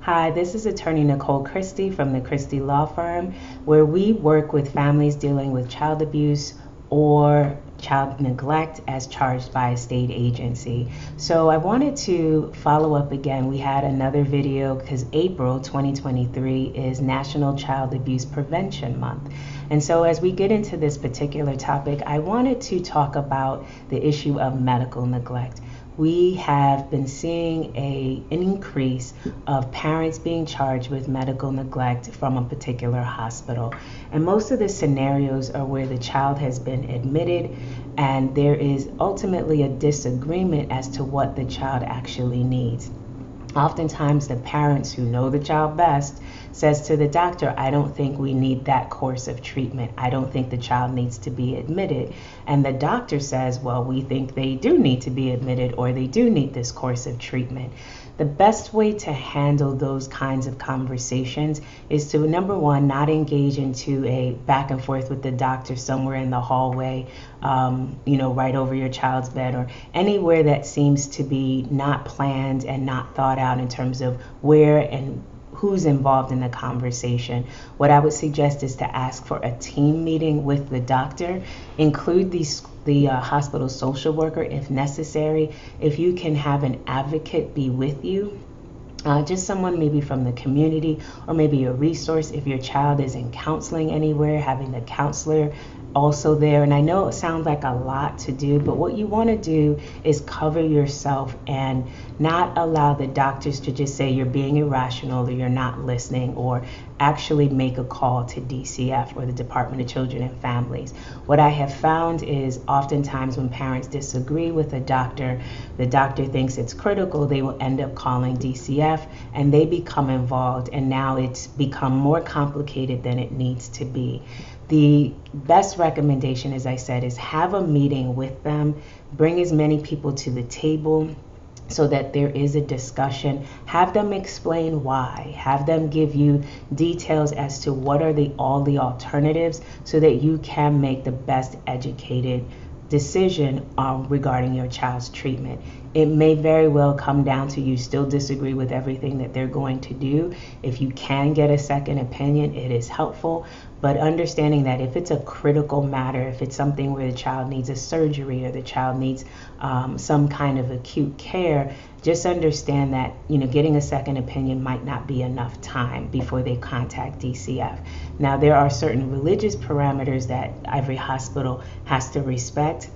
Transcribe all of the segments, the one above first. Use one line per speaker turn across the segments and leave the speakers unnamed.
Hi, this is attorney Nicole Christie from the Christie Law Firm, where we work with families dealing with child abuse or child neglect as charged by a state agency. So I wanted to follow up again. We had another video because April 2023 is National Child Abuse Prevention Month. And so as we get into this particular topic, I wanted to talk about the issue of medical neglect. We have been seeing an increase of parents being charged with medical neglect from a particular hospital. And most of the scenarios are where the child has been admitted and there is ultimately a disagreement as to what the child actually needs. Oftentimes the parents who know the child best says to the doctor, I don't think we need that course of treatment. I don't think the child needs to be admitted. And the doctor says, well, we think they do need to be admitted or they do need this course of treatment. The best way to handle those kinds of conversations is to, number one, not engage into a back and forth with the doctor somewhere in the hallway, right over your child's bed or anywhere that seems to be not planned and not thought out in terms of where and who's involved in the conversation. What I would suggest is to ask for a team meeting with the doctor, include the hospital social worker if necessary. If you can have an advocate be with you, just someone maybe from the community or maybe a resource if your child is in counseling anywhere, having the counselor also there. And I know it sounds like a lot to do, but what you want to do is cover yourself and not allow the doctors to just say you're being irrational or you're not listening, or actually make a call to DCF or the Department of Children and Families. What I have found is oftentimes when parents disagree with the doctor thinks it's critical, they will end up calling DCF and they become involved, and now it's become more complicated than it needs to be. The best recommendation, as I said, is have a meeting with them, bring as many people to the table so that there is a discussion. Have them explain why. Have them give you details as to what are all the alternatives so that you can make the best educated decision regarding your child's treatment. It may very well come down to you still disagree with everything that they're going to do. If you can get a second opinion, it is helpful. But understanding that if it's a critical matter, if it's something where the child needs a surgery or the child needs some kind of acute care, just understand that getting a second opinion might not be enough time before they contact DCF. Now, there are certain religious parameters that every hospital has to respect.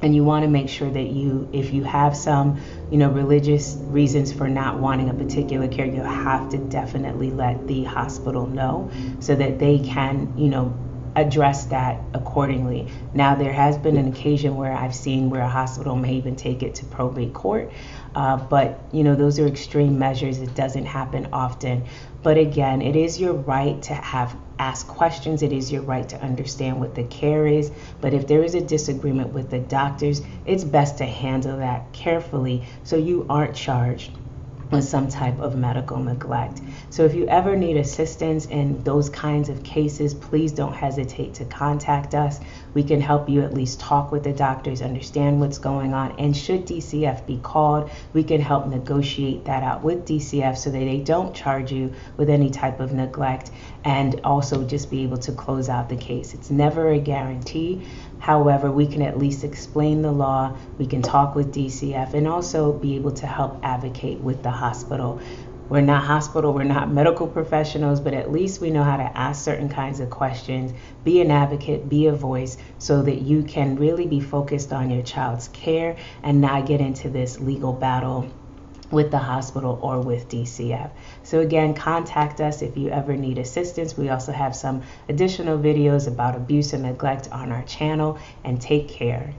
And you want to make sure that if you have some, religious reasons for not wanting a particular care, you have to definitely let the hospital know so that they can, address that accordingly. Now, there has been an occasion where I've seen where a hospital may even take it to probate court, but those are extreme measures. It doesn't happen often. But again, it is your right to ask questions. It is your right to understand what the care is. But if there is a disagreement with the doctors, it's best to handle that carefully so you aren't charged with some type of medical neglect. So if you ever need assistance in those kinds of cases, please don't hesitate to contact us. We can help you at least talk with the doctors, understand what's going on, and should DCF be called, we can help negotiate that out with DCF so that they don't charge you with any type of neglect, and also just be able to close out the case. It's never a guarantee. However, we can at least explain the law, we can talk with DCF, and also be able to help advocate with the hospital. We're not medical professionals, but at least we know how to ask certain kinds of questions, be an advocate, be a voice, so that you can really be focused on your child's care and not get into this legal battle with the hospital or with DCF. So again, contact us if you ever need assistance. We also have some additional videos about abuse and neglect on our channel, and take care.